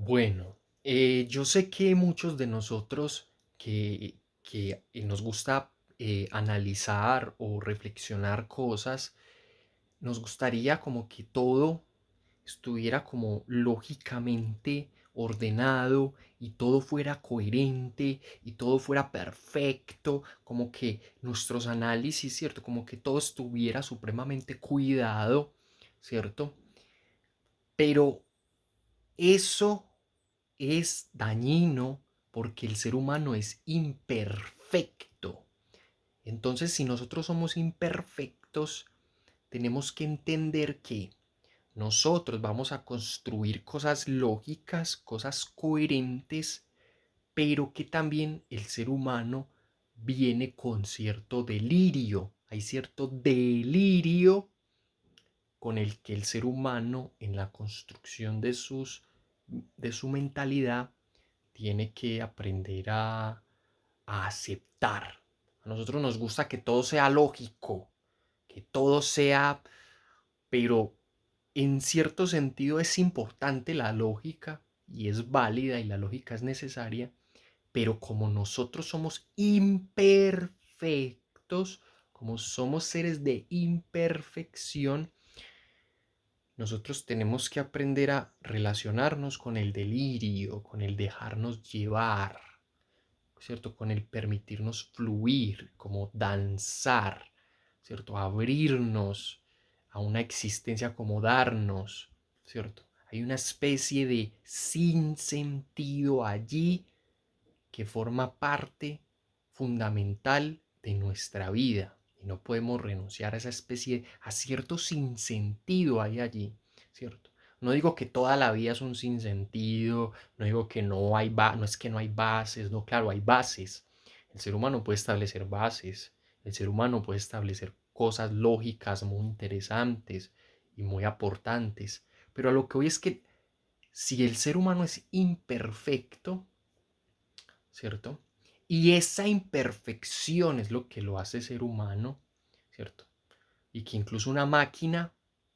Bueno, yo sé que muchos de nosotros que nos gusta analizar o reflexionar cosas, nos gustaría como que todo estuviera como lógicamente ordenado y todo fuera coherente y todo fuera perfecto, como que nuestros análisis, ¿cierto? Como que todo estuviera supremamente cuidado, ¿cierto? Pero eso es dañino porque el ser humano es imperfecto. Entonces, si nosotros somos imperfectos, tenemos que entender que nosotros vamos a construir cosas lógicas, cosas coherentes, pero que también el ser humano viene con cierto delirio. Hay cierto delirio con el que el ser humano en la construcción de su mentalidad tiene que aprender a aceptar. A nosotros nos gusta que todo sea lógico, que todo sea, pero en cierto sentido es importante la lógica y es válida y la lógica es necesaria, pero como nosotros somos imperfectos, como somos seres de imperfección, nosotros tenemos que aprender a relacionarnos con el delirio, con el dejarnos llevar, ¿cierto? Con el permitirnos fluir, como danzar, ¿cierto? Abrirnos a una existencia, acomodarnos, ¿cierto? Hay una especie de sinsentido allí que forma parte fundamental de nuestra vida y no podemos renunciar a esa especie, a cierto sinsentido hay allí, ¿cierto? No digo que toda la vida es un sinsentido, no digo que no hay, no es que no hay bases, no, claro, hay bases. El ser humano puede establecer bases, el ser humano puede establecer cosas lógicas muy interesantes y muy aportantes, pero a lo que hoy es que si el ser humano es imperfecto, ¿cierto? Y esa imperfección es lo que lo hace ser humano, ¿cierto? Y que incluso una máquina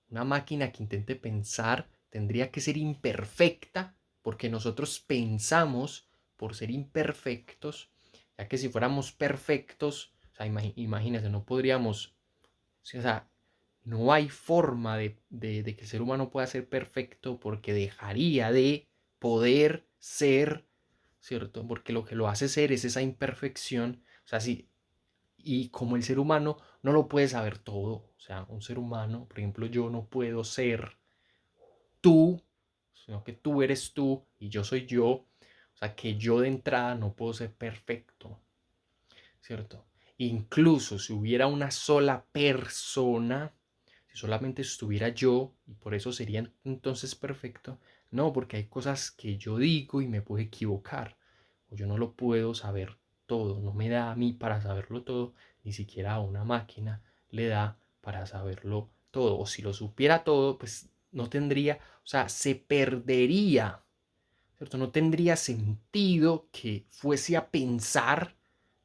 que intente pensar, tendría que ser imperfecta, porque nosotros pensamos por ser imperfectos, ya que si fuéramos perfectos, o sea, imagínense, no podríamos, o sea, no hay forma de que el ser humano pueda ser perfecto porque dejaría de poder ser, ¿cierto? Porque lo que lo hace ser es esa imperfección. O sea, sí, y como el ser humano no lo puede saber todo. O sea, un ser humano, por ejemplo, yo no puedo ser tú, sino que tú eres tú y yo soy yo. O sea, que yo de entrada no puedo ser perfecto, ¿cierto? Incluso si hubiera una sola persona, si solamente estuviera yo, y por eso sería entonces perfecto, no, porque hay cosas que yo digo y me puedo equivocar, o yo no lo puedo saber todo, no me da a mí para saberlo todo, ni siquiera a una máquina le da para saberlo todo, o si lo supiera todo, pues no tendría, o sea, se perdería, ¿cierto? No tendría sentido que fuese a pensar,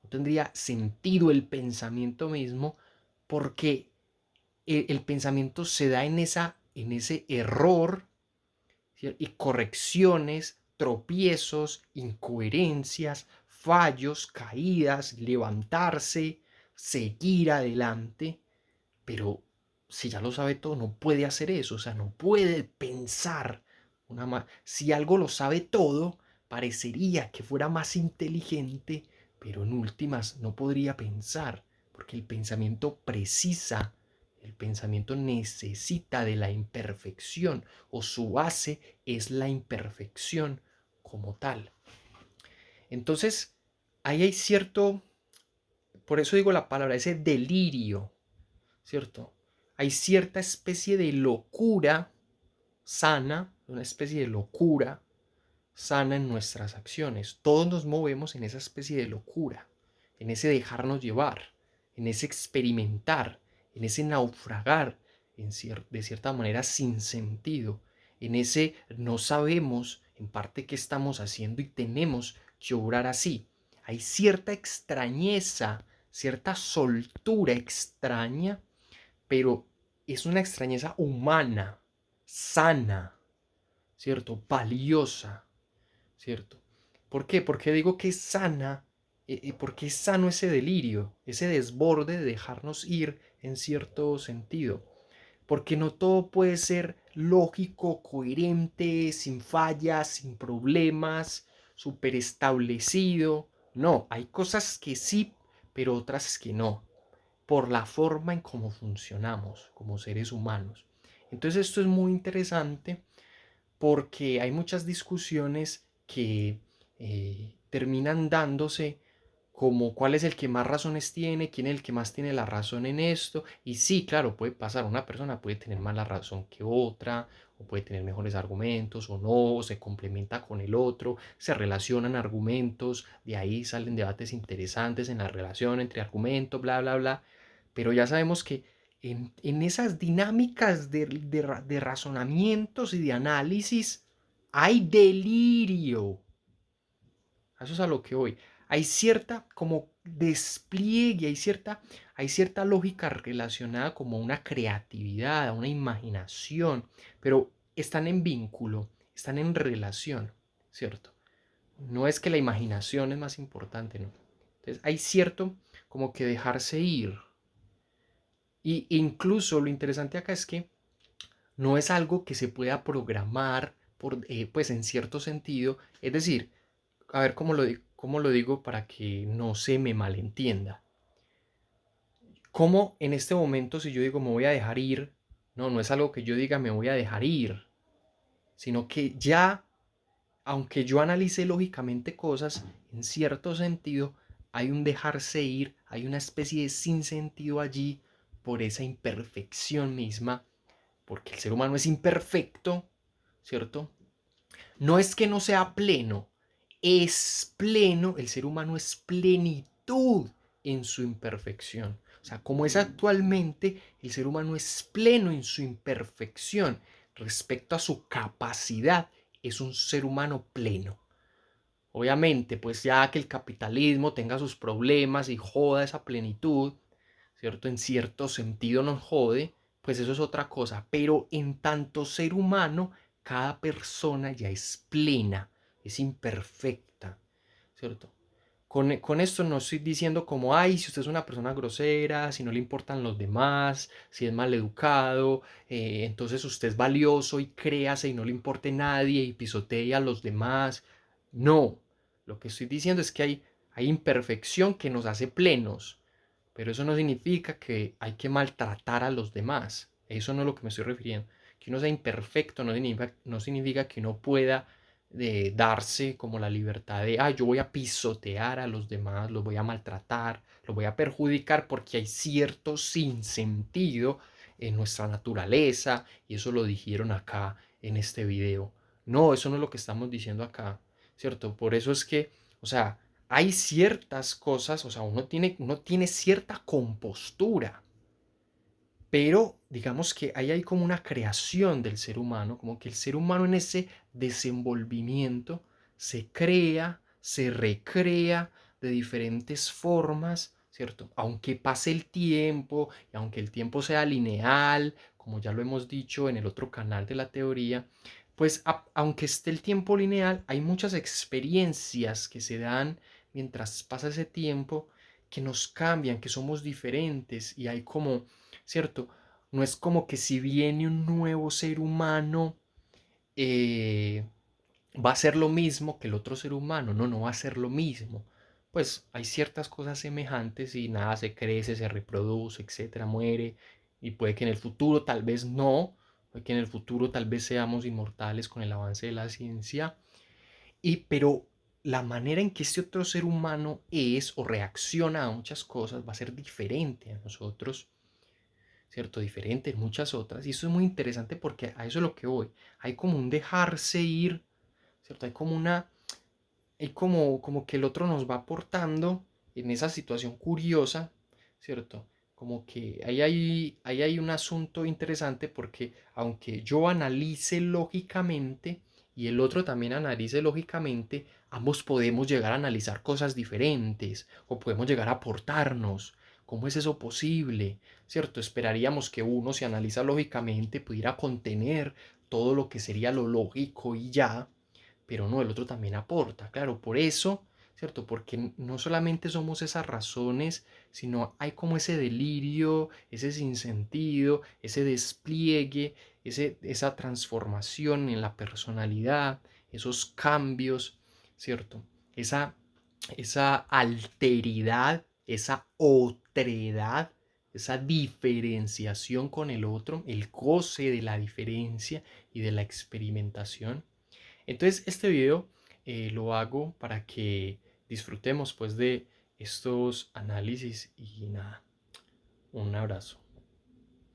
no tendría sentido el pensamiento mismo, porque el pensamiento se da en ese error, ¿cierto? Y correcciones, tropiezos, incoherencias, fallos, caídas, levantarse, seguir adelante, pero si ya lo sabe todo, no puede hacer eso, o sea, no puede pensar. Si algo lo sabe todo, parecería que fuera más inteligente, pero en últimas no podría pensar, porque el pensamiento precisa, el pensamiento necesita de la imperfección, o su base es la imperfección como tal. Entonces, ahí hay cierto, por eso digo la palabra, ese delirio, ¿cierto? Hay cierta especie de locura sana, una especie de locura sana en nuestras acciones. Todos nos movemos en esa especie de locura, en ese dejarnos llevar, en ese experimentar, en ese naufragar, de cierta manera sin sentido, en ese no sabemos en parte qué estamos haciendo y tenemos que obrar así. Hay cierta extrañeza, cierta soltura extraña, pero es una extrañeza humana, sana, ¿cierto? Valiosa. ¿cierto? ¿Por qué? Porque digo que es sana, porque es sano ese delirio, ese desborde de dejarnos ir en cierto sentido. Porque no todo puede ser lógico, coherente, sin fallas, sin problemas, súper establecido. No, hay cosas que sí, pero otras que no, por la forma en cómo funcionamos como seres humanos. Entonces esto es muy interesante porque hay muchas discusiones que terminan dándose como cuál es el que más razones tiene, quién es el que más tiene la razón en esto. Y sí, claro, puede pasar, una persona puede tener más la razón que otra, o puede tener mejores argumentos, o no, o se complementa con el otro, se relacionan argumentos, de ahí salen debates interesantes en la relación entre argumentos, bla, bla, bla. Pero ya sabemos que en esas dinámicas de razonamientos y de análisis hay delirio. Eso es a lo que voy. Hay cierta como despliegue, hay cierta lógica relacionada como a una creatividad, a una imaginación, pero están en vínculo, están en relación, ¿cierto? No es que la imaginación es más importante, ¿no? Entonces hay cierto como que dejarse ir. Y incluso lo interesante acá es que no es algo que se pueda programar por, pues en cierto sentido. Es decir, a ver cómo lo digo para que no se me malentienda. ¿Cómo en este momento si yo digo me voy a dejar ir? No, no es algo que yo diga me voy a dejar ir, sino que ya, aunque yo analice lógicamente cosas, en cierto sentido hay un dejarse ir, hay una especie de sinsentido allí por esa imperfección misma, porque el ser humano es imperfecto, ¿cierto? No es que no sea pleno, es pleno, el ser humano es plenitud en su imperfección. O sea, como es actualmente, el ser humano es pleno en su imperfección. Respecto a su capacidad, es un ser humano pleno. Obviamente, pues ya que el capitalismo tenga sus problemas y joda esa plenitud, ¿cierto? En cierto sentido nos jode, pues eso es otra cosa. Pero en tanto ser humano, cada persona ya es plena, es imperfecta, ¿cierto? Con esto no estoy diciendo como, ay, si usted es una persona grosera, si no le importan los demás, si es mal educado, entonces usted es valioso y créase y no le importe nadie y pisotee a los demás. No, lo que estoy diciendo es que hay imperfección que nos hace plenos, pero eso no significa que hay que maltratar a los demás. Eso no es lo que me estoy refiriendo. Que uno sea imperfecto no significa que uno pueda darse como la libertad de, yo voy a pisotear a los demás, los voy a maltratar, los voy a perjudicar porque hay cierto sinsentido en nuestra naturaleza y eso lo dijeron acá en este video. No, eso no es lo que estamos diciendo acá, ¿cierto? Por eso es que, o sea, hay ciertas cosas, o sea, uno tiene cierta compostura, pero digamos que ahí hay como una creación del ser humano, como que el ser humano en ese desenvolvimiento se crea, se recrea de diferentes formas, ¿cierto? Aunque pase el tiempo y aunque el tiempo sea lineal, como ya lo hemos dicho en el otro canal de la teoría, pues aunque esté el tiempo lineal, hay muchas experiencias que se dan mientras pasa ese tiempo que nos cambian, que somos diferentes y hay como, ¿cierto? No es como que si viene un nuevo ser humano, eh, va a ser lo mismo que el otro ser humano. No, no va a ser lo mismo. Pues hay ciertas cosas semejantes y nada, se crece, se reproduce, etcétera, muere. Y puede que en el futuro tal vez no, puede que en el futuro tal vez seamos inmortales con el avance de la ciencia. Pero la manera en que este otro ser humano es o reacciona a muchas cosas va a ser diferente a nosotros, ¿cierto? Diferente en muchas otras. Y eso es muy interesante porque a eso es lo que voy. Hay como un dejarse ir, ¿cierto? Hay como que el otro nos va aportando en esa situación curiosa, ¿cierto? Como que ahí hay un asunto interesante porque aunque yo analice lógicamente y el otro también analice lógicamente, ambos podemos llegar a analizar cosas diferentes o podemos llegar a aportarnos. ¿Cómo es eso posible? ¿Cierto? Esperaríamos que uno, si analiza lógicamente, pudiera contener todo lo que sería lo lógico y ya, pero no, el otro también aporta, claro, por eso, ¿cierto? Porque no solamente somos esas razones, sino hay como ese delirio, ese sinsentido, ese despliegue, esa transformación en la personalidad, esos cambios, ¿cierto? Esa, esa alteridad, esa otredad, esa diferenciación con el otro, el goce de la diferencia y de la experimentación. Entonces este video lo hago para que disfrutemos pues de estos análisis y nada, un abrazo.